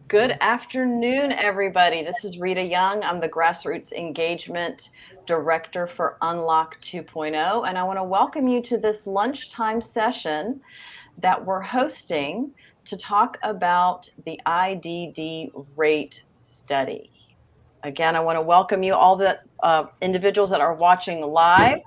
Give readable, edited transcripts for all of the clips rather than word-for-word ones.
Good afternoon, everybody. This is Rita Young. I'm the Grassroots Engagement Director for Unlock 2.0, and I want to welcome you to this lunchtime session that we're hosting to talk about the IDD rate study. Again, I want to welcome you, all the individuals that are watching live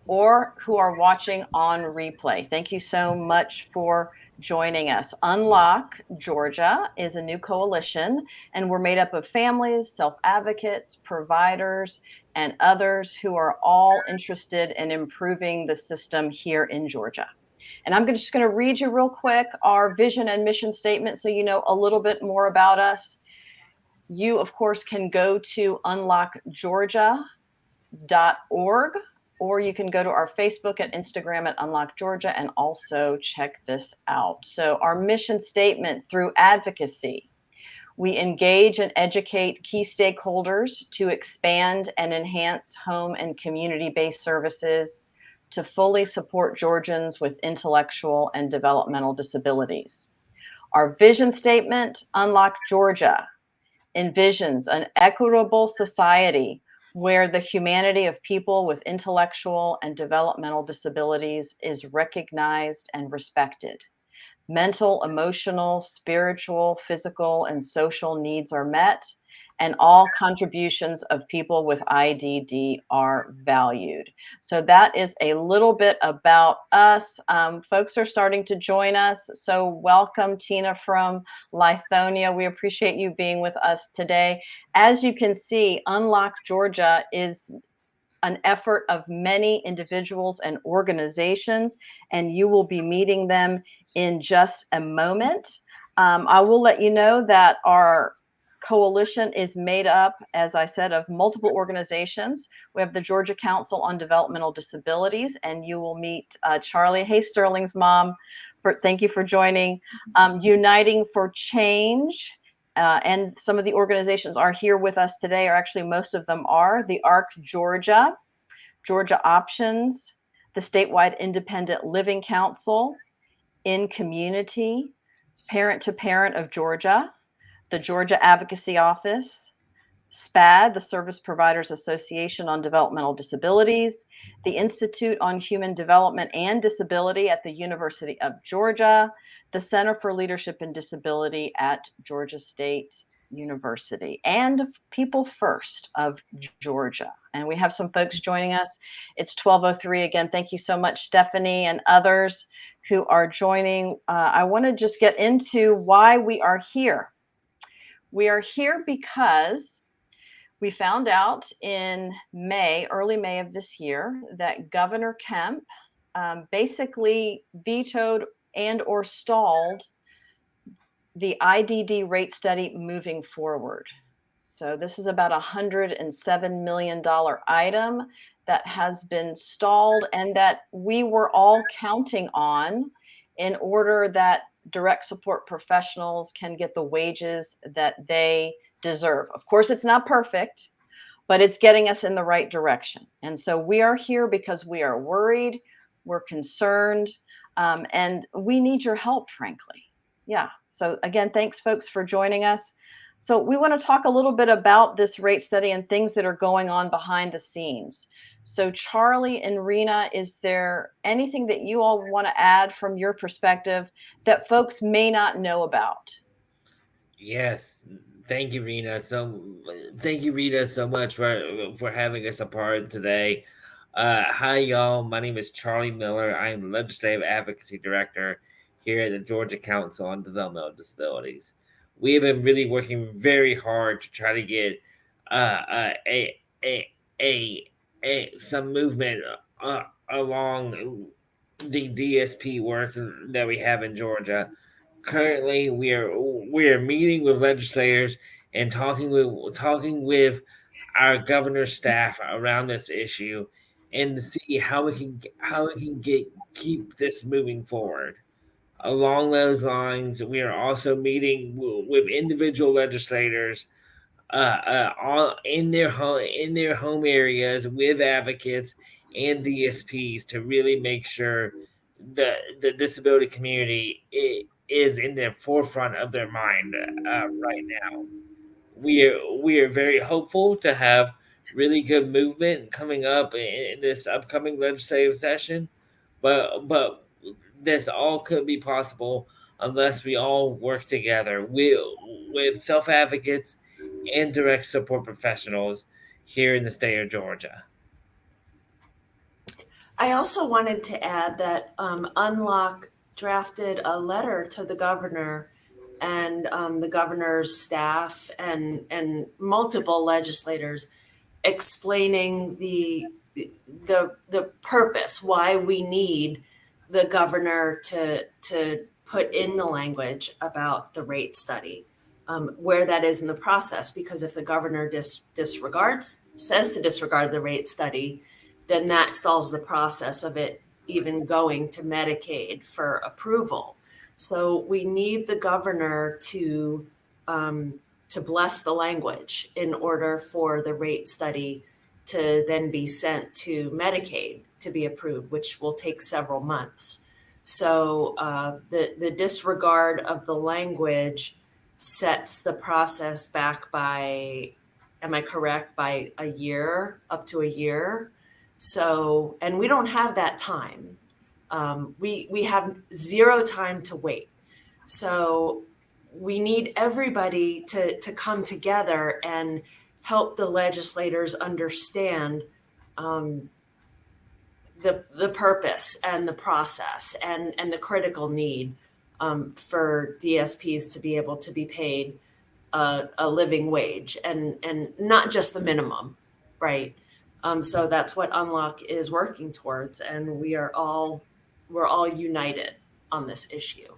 or who are watching on replay. Thank you so much for joining us. Unlock Georgia is a new coalition, and we're made up of families, self-advocates, providers, and others who are all interested in improving the system here in Georgia. And I'm just going to read you real quick our vision and mission statement so you know a little bit more about us. You, of course, can go to unlockgeorgia.org, or you can go to our Facebook and Instagram at Unlock Georgia and also check this out. So our mission statement: through advocacy, we engage and educate key stakeholders to expand and enhance home and community-based services to fully support Georgians with intellectual and developmental disabilities. Our vision statement: Unlock Georgia envisions an equitable society where the humanity of people with intellectual and developmental disabilities is recognized and respected. Mental, emotional, spiritual, physical, and social needs are met, and all contributions of people with IDD are valued. So that is a little bit about us. Folks are starting to join us. So welcome, Tina from Lithonia. We appreciate you being with us today. As you can see, Unlock Georgia is an effort of many individuals and organizations, and you will be meeting them in just a moment. I will let you know that our coalition is made up, as I said, of multiple organizations. We have the Georgia Council on Developmental Disabilities, and you will meet Charlie. Hey, Sterling's mom. Thank you for joining. Uniting for Change. And some of the organizations are here with us today, or actually most of them are. The ARC Georgia, Georgia Options, the Statewide Independent Living Council, In Community, Parent to Parent of Georgia, the Georgia Advocacy Office, SPAD, the Service Providers Association on Developmental Disabilities, the Institute on Human Development and Disability at the University of Georgia, the Center for Leadership and Disability at Georgia State University, and People First of Georgia. And we have some folks joining us. It's 12:03 again. Thank you so much, Stephanie, and others who are joining. I want to just get into why we are here. We are here because we found out in May, early May of this year, that Governor Kemp basically vetoed and or stalled the IDD rate study moving forward. So this is about a $107 million item that has been stalled and that we were all counting on in order that direct support professionals can get the wages that they deserve. Of course, it's not perfect, but it's getting us in the right direction. And so we are here because we are worried, we're concerned, and we need your help, frankly. Yeah. So again, thanks folks for joining us. So we want to talk a little bit about this rate study and things that are going on behind the scenes. So Charlie and Rena, is there anything that you all want to add from your perspective that folks may not know about? Yes, thank you, Rena. Thank you, Rita, so much for having us a part today. Hi, y'all. My name is Charlie Miller. I am Legislative Advocacy Director here at the Georgia Council on Developmental Disabilities. We have been really working very hard to try to get uh, uh, a, a a some movement along the DSP work that we have in Georgia. Currently, we are meeting with legislators and talking with our governor's staff around this issue, and to see how we can keep this moving forward. Along those lines, we are also meeting with individual legislators all in their home areas with advocates and DSPs to really make sure the disability community is in the forefront of their mind right now. We are very hopeful to have really good movement coming up in this upcoming legislative session, but this all could be possible unless we all work together with self advocates and direct support professionals here in the state of Georgia. I also wanted to add that Unlock drafted a letter to the governor and the governor's staff and multiple legislators explaining the purpose why we need the governor to put in the language about the rate study, where that is in the process. Because if the governor says to disregard the rate study, then that stalls the process of it even going to Medicaid for approval. So we need the governor to bless the language in order for the rate study to then be sent to Medicaid to be approved, which will take several months. So the disregard of the language sets the process back by, am I correct, by a year, up to a year? So, and we don't have that time. We have zero time to wait. So we need everybody to come together and help the legislators understand the purpose and the process and the critical need for DSPs to be able to be paid a living wage and not just the minimum, right? So that's what Unlock is working towards, and we're all united on this issue.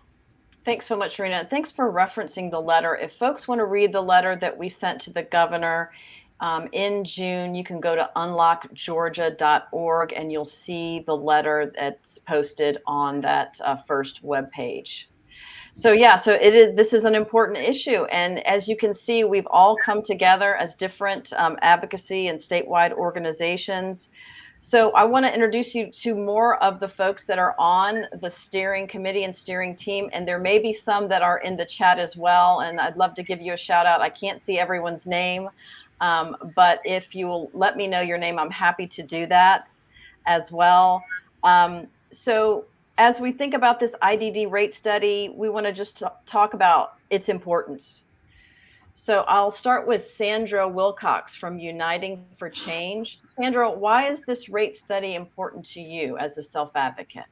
Thanks so much, Rena. Thanks for referencing the letter. If folks want to read the letter that we sent to the governor in June, you can go to unlockgeorgia.org and you'll see the letter that's posted on that first webpage. So yeah, so this is an important issue. And as you can see, we've all come together as different advocacy and statewide organizations. So I want to introduce you to more of the folks that are on the steering committee and steering team, and there may be some that are in the chat as well, and I'd love to give you a shout out. I can't see everyone's name, but if you will let me know your name, I'm happy to do that as well. So as we think about this IDD rate study, we want to just talk about its importance. So I'll start with Sandra Wilcox from Uniting for Change. Sandra, why is this rate study important to you as a self-advocate?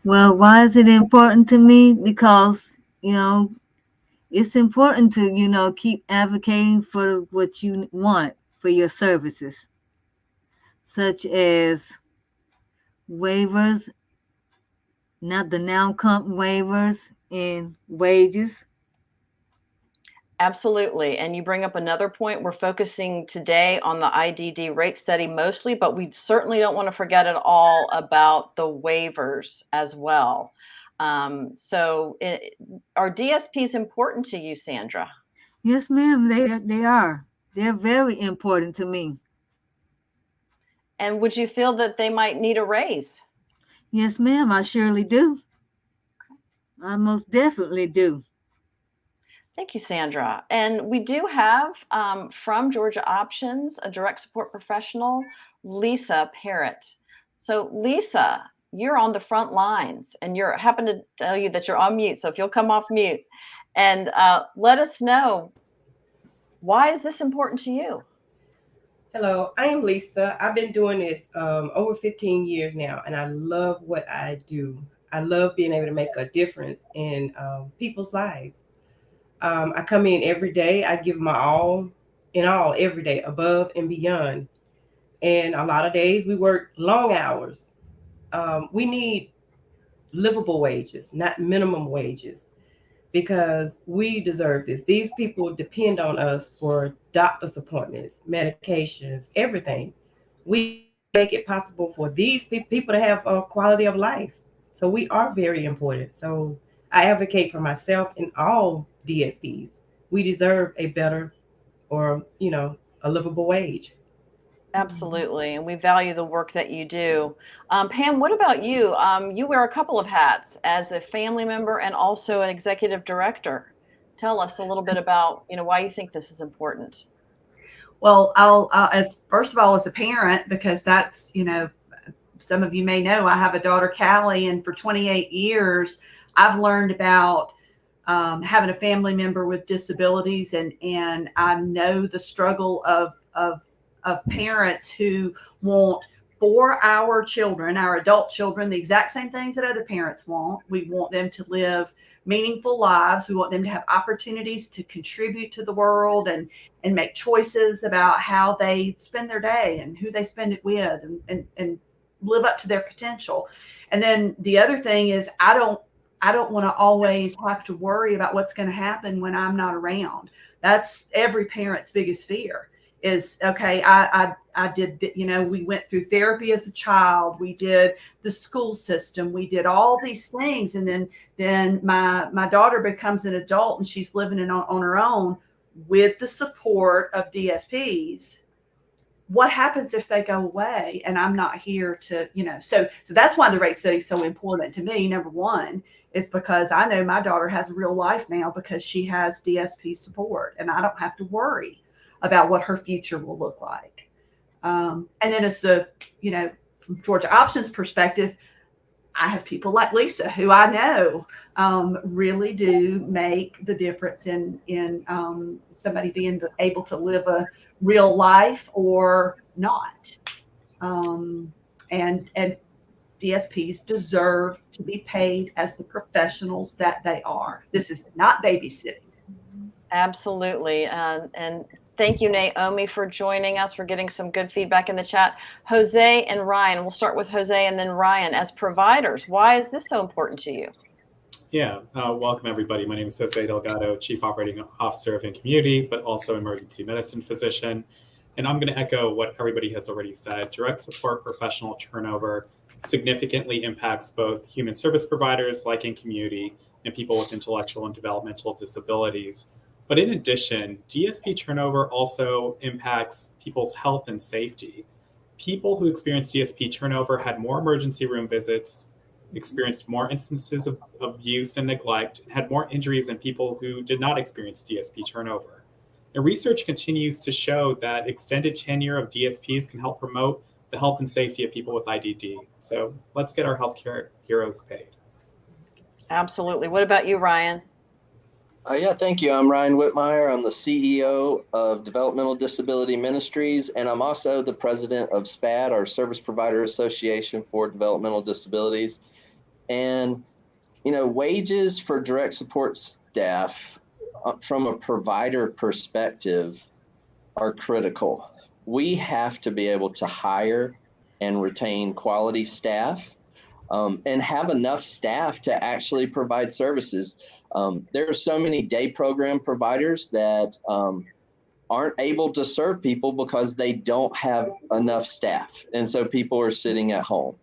Well, why is it important to me? Because, it's important to, keep advocating for what you want for your services, such as waivers, not the now comp waivers in wages. Absolutely. And you bring up another point. We're focusing today on the IDD rate study mostly, but we certainly don't want to forget at all about the waivers as well. Are DSPs important to you, Sandra? Yes, ma'am, they are. They're very important to me. And would you feel that they might need a raise? Yes, ma'am, I surely do. I most definitely do. Thank you, Sandra. And we do have from Georgia Options a direct support professional, Lisa Parrott. So, Lisa, you're on the front lines, and you're happen to tell you that you're on mute. So, if you'll come off mute and let us know, why is this important to you? Hello, I am Lisa. I've been doing this over 15 years now, and I love what I do. I love being able to make a difference in people's lives. I come in every day. I give my all in all every day, above and beyond. And a lot of days we work long hours. We need livable wages, not minimum wages, because we deserve this. These people depend on us for doctor's appointments, medications, everything. We make it possible for these people to have a quality of life. So we are very important. So I advocate for myself and all DSPs. We deserve a better or, a livable wage. Absolutely. And we value the work that you do. Pam, what about you? You wear a couple of hats as a family member and also an executive director. Tell us a little bit about, why you think this is important. Well, as first of all, as a parent, because that's, some of you may know, I have a daughter, Callie, and for 28 years, I've learned about having a family member with disabilities, and I know the struggle of parents who want for our children, our adult children, the exact same things that other parents want. We want them to live meaningful lives. We want them to have opportunities to contribute to the world and make choices about how they spend their day and who they spend it with, and live up to their potential. And then the other thing is, I don't want to always have to worry about what's going to happen when I'm not around. That's every parent's biggest fear is, okay, I did, we went through therapy as a child. We did the school system. We did all these things. And then my daughter becomes an adult and she's living on her own with the support of DSPs. What happens if they go away and I'm not here to, so that's why the rate study is so important to me. Number one is because I know my daughter has a real life now because she has DSP support, and I don't have to worry about what her future will look like. And then as from Georgia Options perspective, I have people like Lisa, who I know really do make the difference in somebody being able to live a real life or not. And DSPs deserve to be paid as the professionals that they are. This is not babysitting. Absolutely. And thank you, Naomi, for joining us. We're getting some good feedback in the chat. Jose and Ryan, we'll start with Jose and then Ryan. As providers, why is this so important to you? Yeah, welcome everybody. My name is Jose Delgado, Chief Operating Officer of In Community, but also emergency medicine physician. And I'm going to echo what everybody has already said. Direct support professional turnover significantly impacts both human service providers like In Community and people with intellectual and developmental disabilities. But in addition, DSP turnover also impacts people's health and safety. People who experienced DSP turnover had more emergency room visits, experienced more instances of abuse and neglect, and had more injuries than people who did not experience DSP turnover. And research continues to show that extended tenure of DSPs can help promote the health and safety of people with IDD. So let's get our healthcare heroes paid. Absolutely. What about you, Ryan? Yeah, thank you. I'm Ryan Whitmire. I'm the CEO of Developmental Disability Ministries, and I'm also the president of SPAD, our Service Provider Association for Developmental Disabilities. And, wages for direct support staff from a provider perspective are critical. We have to be able to hire and retain quality staff and have enough staff to actually provide services. There are so many day program providers that aren't able to serve people because they don't have enough staff. And so people are sitting at home.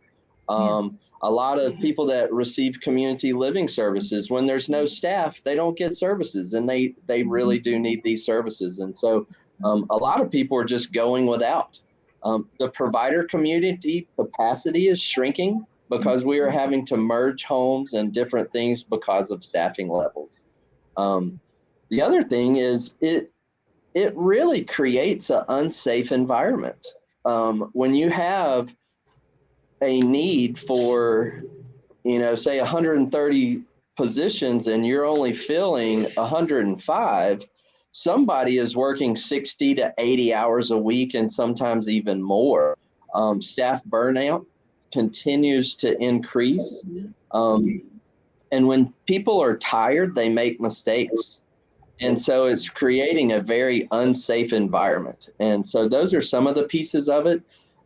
A lot of people that receive community living services, when there's no staff, they don't get services, and they really do need these services. And so a lot of people are just going without. The provider community capacity is shrinking because we are having to merge homes and different things because of staffing levels. The other thing is it really creates an unsafe environment. When you have a need for, say 130 positions and you're only filling 105, somebody is working 60 to 80 hours a week and sometimes even more. Staff burnout continues to increase. And when people are tired, they make mistakes. And so it's creating a very unsafe environment. And so those are some of the pieces of it.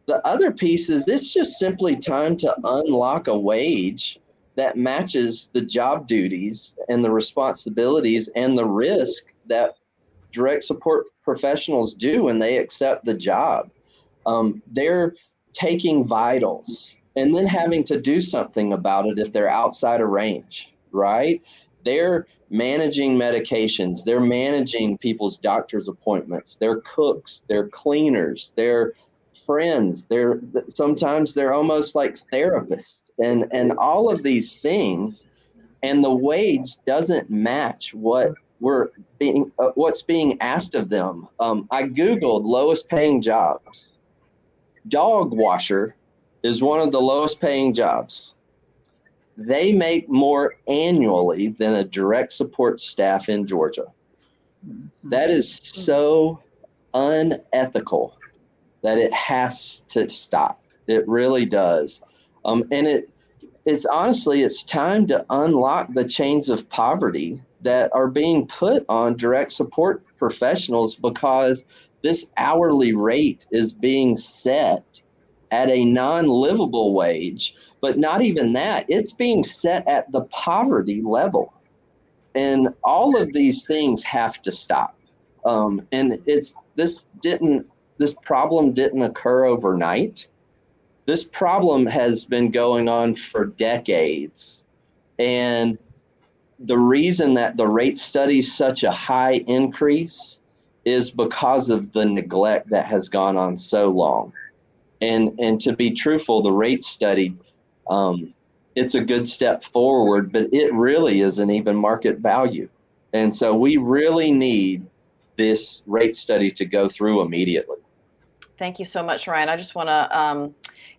The other piece is it's just simply time to unlock a wage that matches the job duties and the responsibilities and the risk that direct support professionals do when they accept the job. They're taking vitals and then having to do something about it if they're outside of range, right? They're managing medications. They're managing people's doctor's appointments. They're cooks. They're cleaners. They're friends. Sometimes they're almost like therapists, and all of these things, and the wage doesn't match what's being asked of them. I Googled lowest paying jobs. Dog washer is one of the lowest paying jobs. They make more annually than a direct support staff in Georgia. That is so unethical that it has to stop. It really does. And it's honestly, it's time to unlock the chains of poverty that are being put on direct support professionals, because this hourly rate is being set at a non-livable wage, but not even that. It's being set at the poverty level. And all of these things have to stop. And this problem didn't occur overnight. This problem has been going on for decades. And the reason that the rate study is such a high increase is because of the neglect that has gone on so long. And to be truthful, the rate study, it's a good step forward, but it really isn't even market value. And so we really need this rate study to go through immediately. Thank you so much, Ryan. I just want to,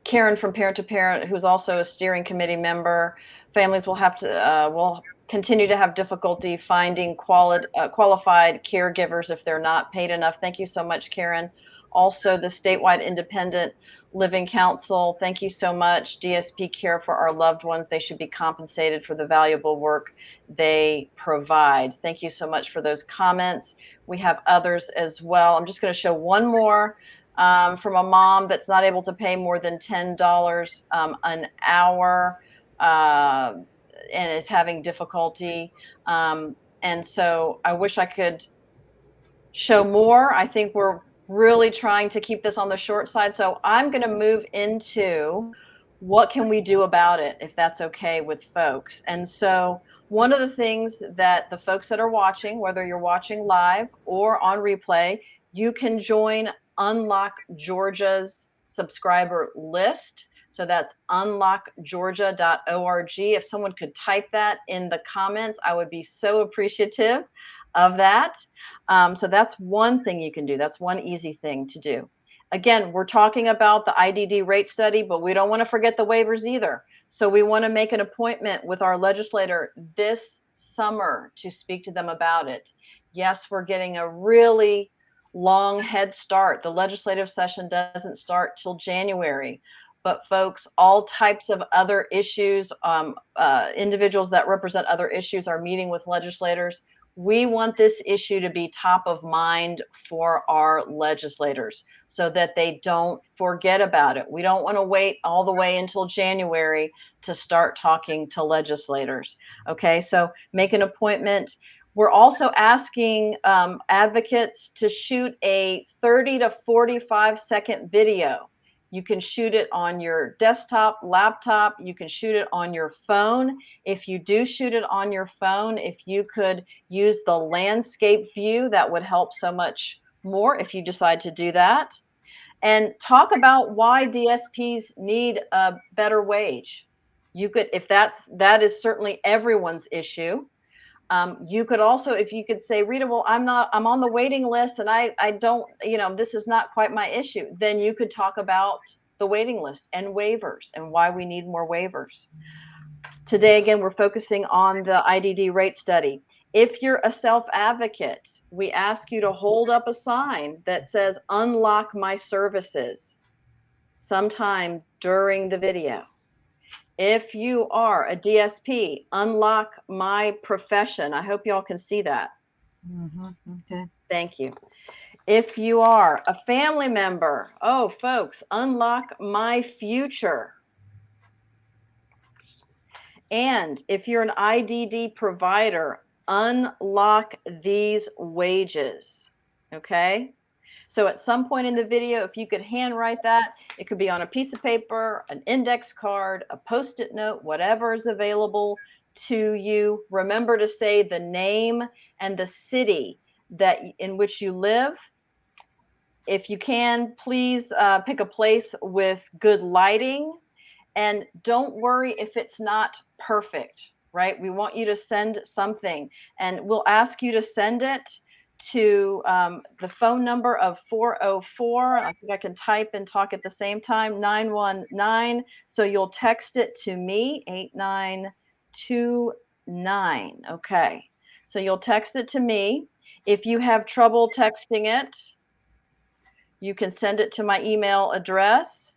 Karen from Parent to Parent, who's also a steering committee member, families will continue to have difficulty finding qualified caregivers if they're not paid enough. Thank you so much, Karen. Also, the Statewide Independent Living Council, thank you so much. DSP Care for Our Loved Ones. They should be compensated for the valuable work they provide. Thank you so much for those comments. We have others as well. I'm just going to show one more from a mom that's not able to pay more than $10 an hour and is having difficulty. And so I wish I could show more. I think we're really trying to keep this on the short side. So I'm going to move into what can we do about it, if that's okay with folks. And so one of the things that the folks that are watching, whether you're watching live or on replay, you can join Unlock Georgia's subscriber list. So that's unlockgeorgia.org. If someone could type that in the comments, I would be so appreciative of that. So that's one thing you can do. That's one easy thing to do. Again, we're talking about the IDD rate study, but we don't want to forget the waivers either. So we want to make an appointment with our legislator this summer to speak to them about it. Yes, we're getting a really long head start. The legislative session doesn't start till January. But folks, all types of other issues, individuals that represent other issues are meeting with legislators. We want this issue to be top of mind for our legislators so that they don't forget about it. We don't want to wait all the way until January to start talking to legislators. Okay, so make an appointment. We're also asking advocates to shoot a 30 to 45-second video. You can shoot it on your desktop, laptop. You can shoot it on your phone. If you do shoot it on your phone, if you could use the landscape view, that would help so much more if you decide to do that. And talk about why DSPs need a better wage. You could, if that is certainly everyone's issue. You could also, if you could say, Rita, well, I'm on the waiting list and I don't, this is not quite my issue. Then you could talk about the waiting list and waivers and why we need more waivers. Today, again, we're focusing on the IDD rate study. If you're a self-advocate, we ask you to hold up a sign that says, unlock my services sometime during the video. If you are a DSP, unlock my profession. I hope y'all can see that. Okay. Thank you. If you are a family member, oh, folks, unlock my future. And if you're an IDD provider, unlock these wages. Okay? So at some point in the video, if you could handwrite that, it could be on a piece of paper, an index card, a Post-it note, whatever is available to you. Remember to say the name and the city in which you live. If you can, please pick a place with good lighting, and don't worry if it's not perfect, right? We want you to send something, and we'll ask you to send it to the phone number of 404. I think I can type and talk at the same time, 919. So you'll text it to me, 8929. Okay. So you'll text it to me. If you have trouble texting it, you can send it to my email address.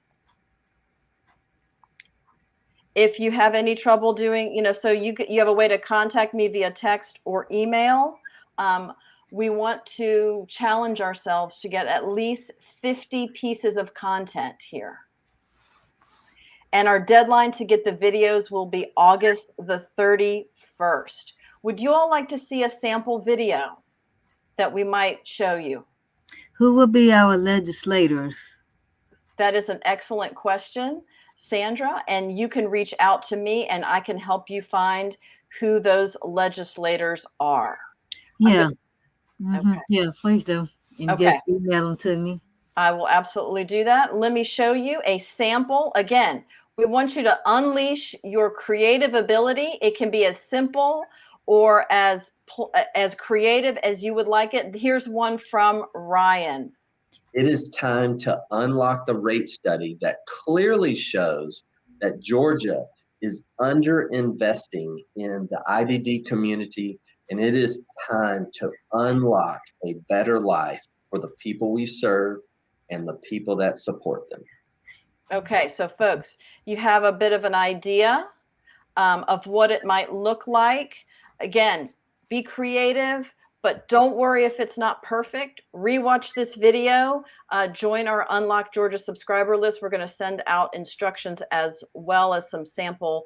If you have any trouble doing, so you have a way to contact me via text or email. We want to challenge ourselves to get at least 50 pieces of content here. And our deadline to get the videos will be August the 31st. Would you all like to see a sample video that we might show you? Who will be our legislators? That is an excellent question, Sandra, and you can reach out to me and I can help you find who those legislators are. Yeah. Okay. Yeah, please do. And Okay. just email them to me. I will absolutely do that. Let me show you a sample. Again, we want you to unleash your creative ability. It can be as simple or as creative as you would like it. Here's one from Ryan. It is time to unlock the rate study that clearly shows that Georgia is underinvesting in the IDD community, and it is time to unlock a better life for the people we serve and the people that support them. Okay, so folks, you have a bit of an idea of what it might look like. Again, be creative, but don't worry if it's not perfect. Rewatch this video. Join our Unlock Georgia subscriber list. We're going to send out instructions as well as some sample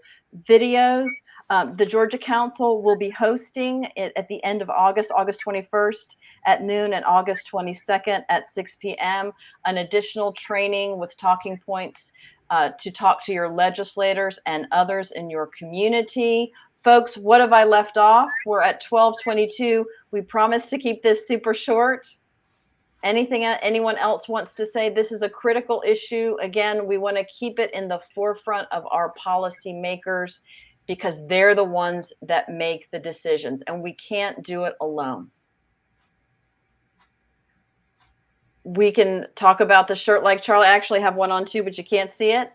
videos. The Georgia Council will be hosting it at the end of August 21st at noon and August 22nd at 6 p.m. An additional training with talking points to talk to your legislators and others in your community. Folks, what have I left off? We're at 12:22. We promise to keep this super short. Anything anyone else wants to say? This is a critical issue. Again, we want to keep it in the forefront of our policy makers because they're the ones that make the decisions, and we can't do it alone. We can talk about the shirt like Charlie. I actually have one on too, but you can't see it.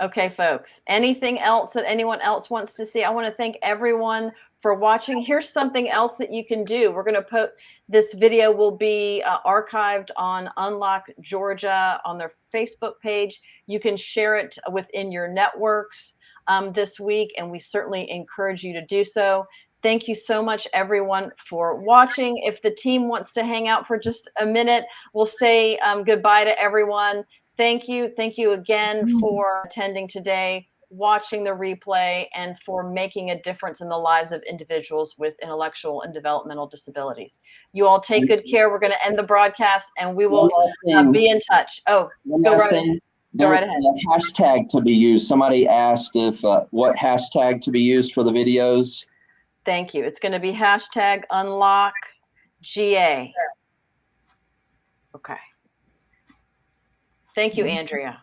Okay, folks, anything else that anyone else wants to see? I want to thank everyone for watching. Here's something else that you can do. We're going to put this video will be archived on Unlock Georgia on their Facebook page. You can share it within your networks this week, and we certainly encourage you to do so. Thank you so much, everyone, for watching. If the team wants to hang out for just a minute, we'll say goodbye to everyone. Thank you. Thank you again for attending today, watching the replay, and for making a difference in the lives of individuals with intellectual and developmental disabilities. You all take good care. We're going to end the broadcast, and we will be in touch. Oh, go right ahead. There's a hashtag to be used. Somebody asked if what hashtag to be used for the videos. Thank you. It's going to be hashtag UnlockGA. Okay. Thank you, Andrea.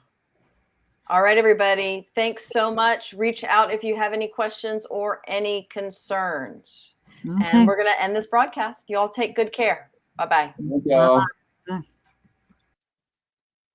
All right, everybody. Thanks so much. Reach out if you have any questions or any concerns. Okay. And we're going to end this broadcast. You all take good care. Bye-bye. Thank you all. Bye.